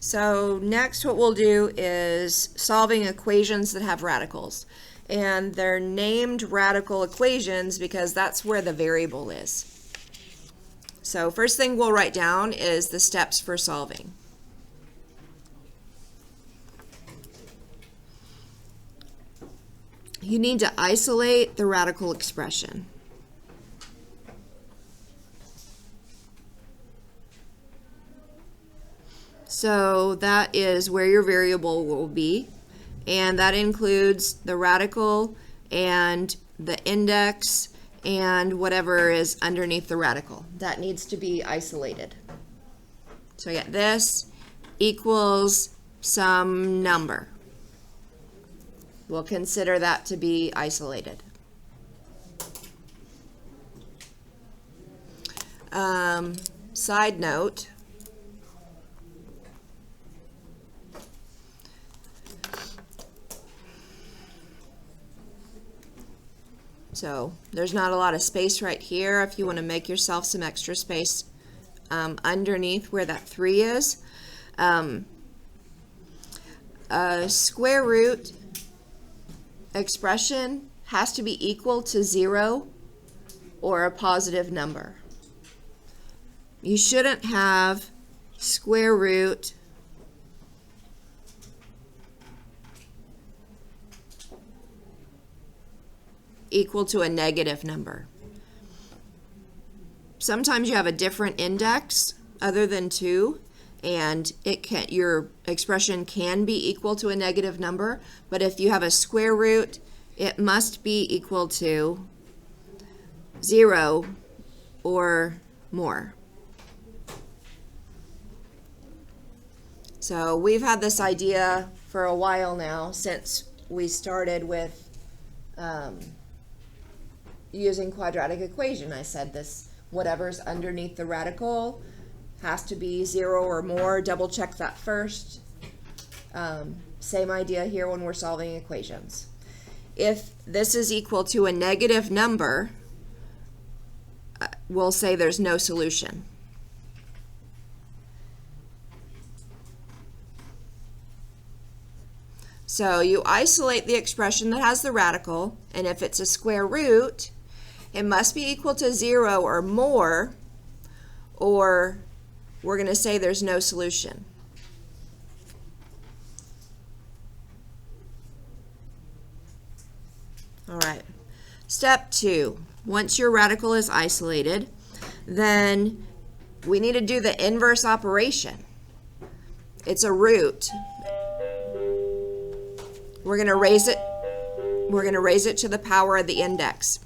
So next what we'll do is solving equations that have radicals. And they're named radical equations because that's where the variable is. So first thing we'll write down is the steps for solving. You need to isolate the radical expression. So that is where your variable will be, and that includes the radical and the index and whatever is underneath the radical. That needs to be isolated. So I get this equals some number. We'll consider that to be isolated. Side note, so there's not a lot of space right here if you want to make yourself some extra space underneath where that 3 is. A square root expression has to be equal to 0 or a positive number. You shouldn't have square root equal to a negative number. Sometimes you have a different index other than 2, and your expression can be equal to a negative number, but if you have a square root, it must be equal to 0 or more. So we've had this idea for a while now, since we started with using quadratic equation. I said this, whatever's underneath the radical has to be 0 or more. Double check that first. Same idea here when we're solving equations. If this is equal to a negative number, we'll say there's no solution. So you isolate the expression that has the radical, and if it's a square root, it must be equal to 0 or more, or we're going to say there's no solution. All right. Step 2. Once your radical is isolated, then we need to do the inverse operation. It's a root. We're going to raise it. We're going to raise it to the power of the index.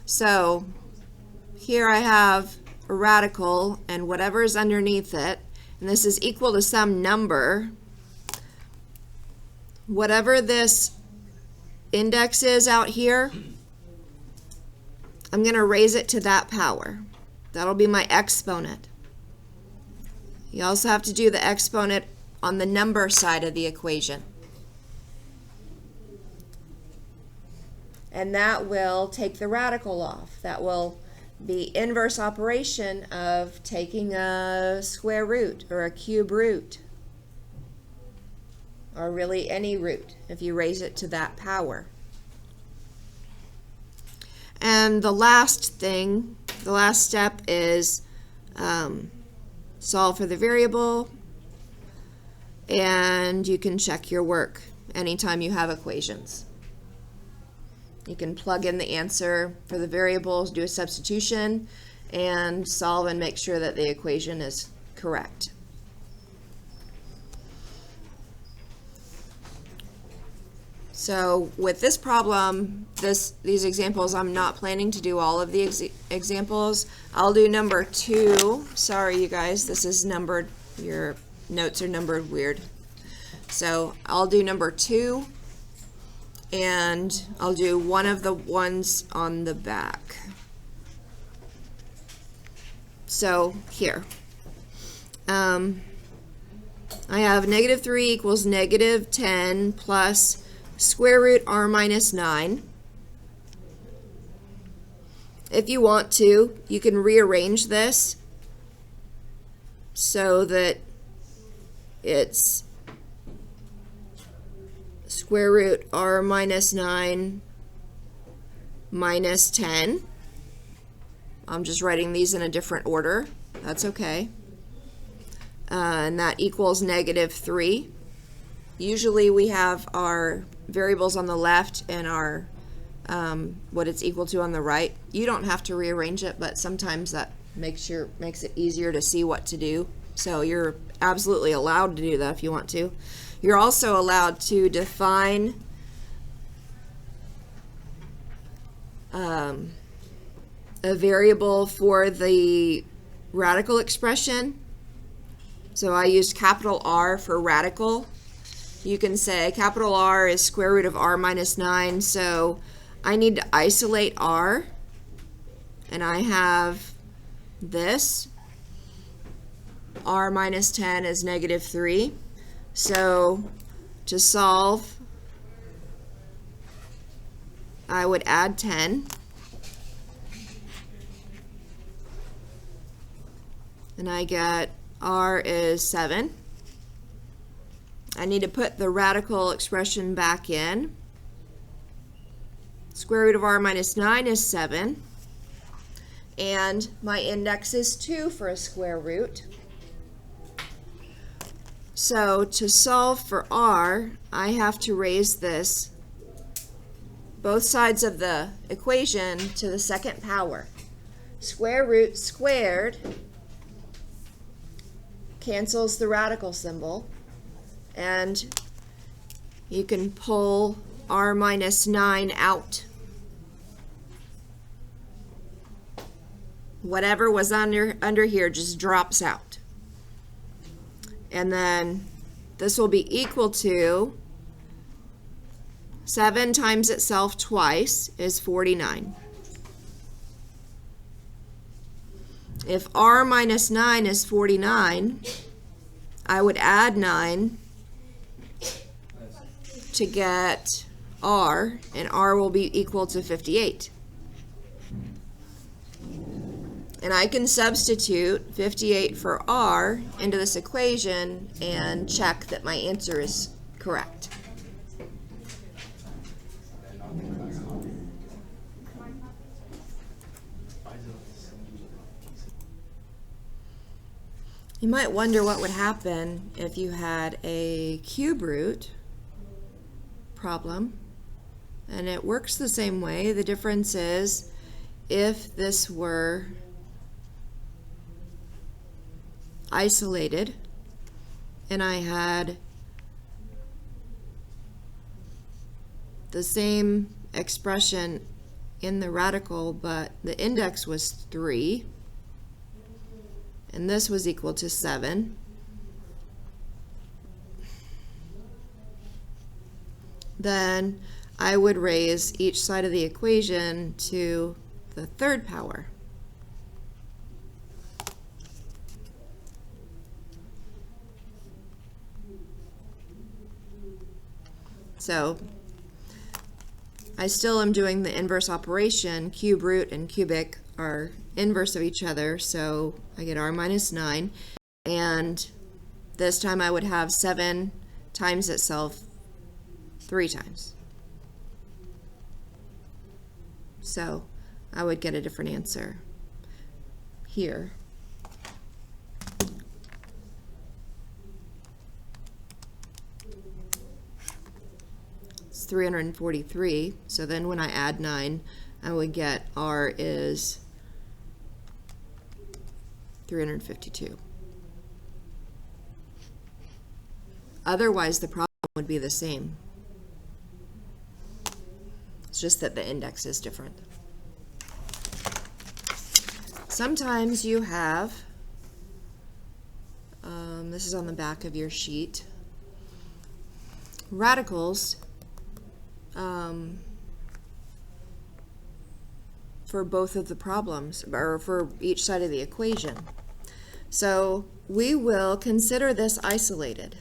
So here I have a radical and whatever is underneath it, and this is equal to some number. Whatever this index is out here, I'm going to raise it to that power. That'll be my exponent. You also have to do the exponent on the number side of the equation. And that will take the radical off. That will be inverse operation of taking a square root or a cube root, or really any root if you raise it to that power. And the last thing, the last step is solve for the variable, and you can check your work anytime you have equations. You can plug in the answer for the variables, do a substitution, and solve and make sure that the equation is correct. So with this problem, these examples, I'm not planning to do all of the examples. I'll do number 2. Sorry, you guys, this is numbered. Your notes are numbered weird. So I'll do number 2. And I'll do one of the ones on the back. So here, I have -3 equals -10 plus square root r minus 9. If you want to, you can rearrange this so that it's square root r minus 9 minus 10. I'm just writing these in a different order. That's okay. And that equals negative 3. Usually we have our variables on the left and our what it's equal to on the right. You don't have to rearrange it, but sometimes that makes it easier to see what to do. So you're absolutely allowed to do that if you want to. You're also allowed to define a variable for the radical expression. So I used capital R for radical. You can say capital R is square root of r minus 9, so I need to isolate r, and I have this. R minus 10 is negative 3. So to solve, I would add 10. And I get r is 7. I need to put the radical expression back in. Square root of r minus 9 is 7. And my index is 2 for a square root. So to solve for r, I have to raise this, both sides of the equation, to the second power. Square root squared cancels the radical symbol, and you can pull r minus 9 out. Whatever was under here just drops out. And then this will be equal to 7 times itself twice is 49. If r minus 9 is 49, I would add 9 to get r, and r will be equal to 58. And I can substitute 58 for r into this equation and check that my answer is correct. You might wonder what would happen if you had a cube root problem, and it works the same way. The difference is if this were isolated and I had the same expression in the radical, but the index was 3 and this was equal to 7, then I would raise each side of the equation to the third power. So I still am doing the inverse operation. Cube root and cubic are inverse of each other, so I get r minus 9, and this time I would have 7 times itself 3 times. So I would get a different answer here. It's 343, so then when I add 9, I would get r is 352. Otherwise, the problem would be the same. It's just that the index is different. Sometimes you have, this is on the back of your sheet, radicals for both of the problems, or for each side of the equation. So we will consider this isolated.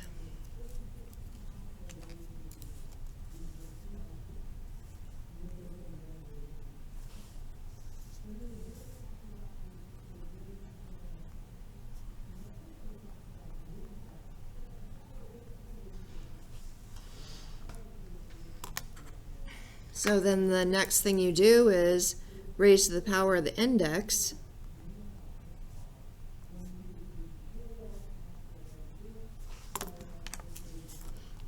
So then the next thing you do is raise to the power of the index.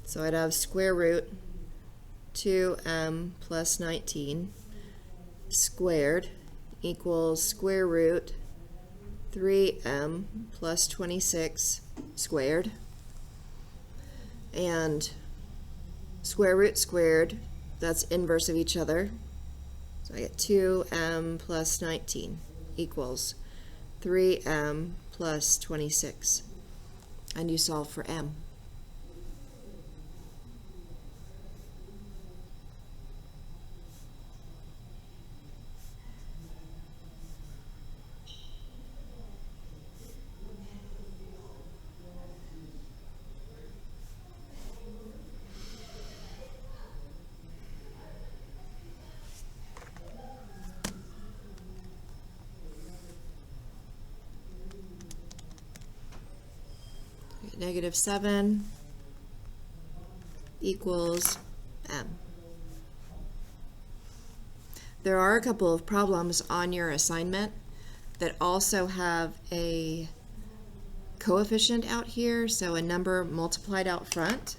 So I'd have square root 2m plus 19 squared equals square root 3m plus 26 squared. And square root squared, that's inverse of each other. So I get 2m plus 19 equals 3m plus 26. And you solve for m. Negative 7 equals m. There are a couple of problems on your assignment that also have a coefficient out here, so a number multiplied out front.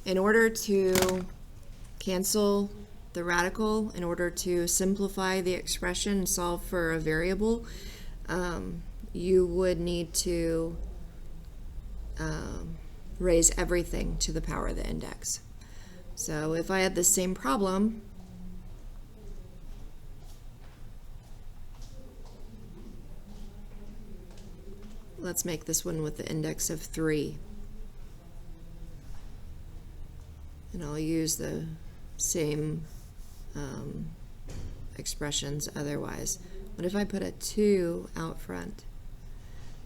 In order to cancel the radical, in order to simplify the expression and solve for a variable, you would need to raise everything to the power of the index. So if I had the same problem, let's make this one with the index of 3. And I'll use the same expressions otherwise. What if I put a 2 out front?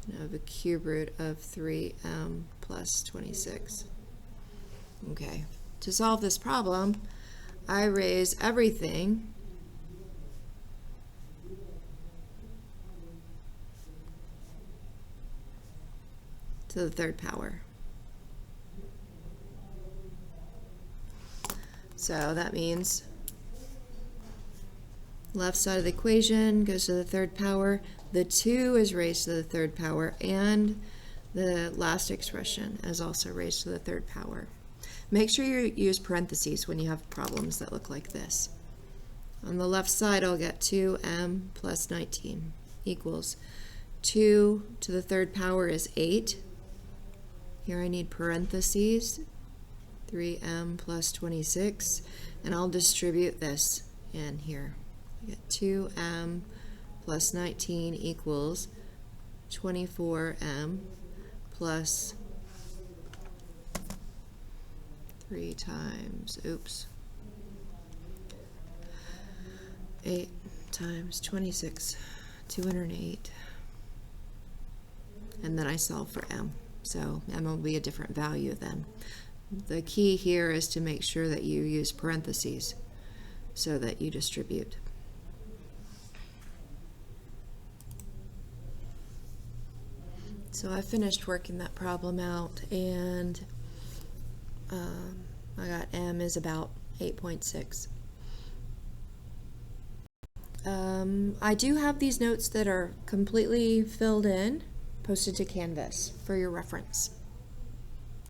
And I have a cube root of 3m plus 26. Okay, to solve this problem, I raise everything to the third power. So that means left side of the equation goes to the third power. The 2 is raised to the third power, and the last expression is also raised to the third power. Make sure you use parentheses when you have problems that look like this. On the left side, I'll get 2m plus 19 equals 2 to the third power is 8. Here I need parentheses, 3m plus 26, and I'll distribute this in here. I get 2m plus 19 equals 24m plus 3 times, 8 times 26, 208. And then I solve for m. So m will be a different value then. The key here is to make sure that you use parentheses so that you distribute. So I finished working that problem out, and I got m is about 8.6. I do have these notes that are completely filled in, posted to Canvas for your reference.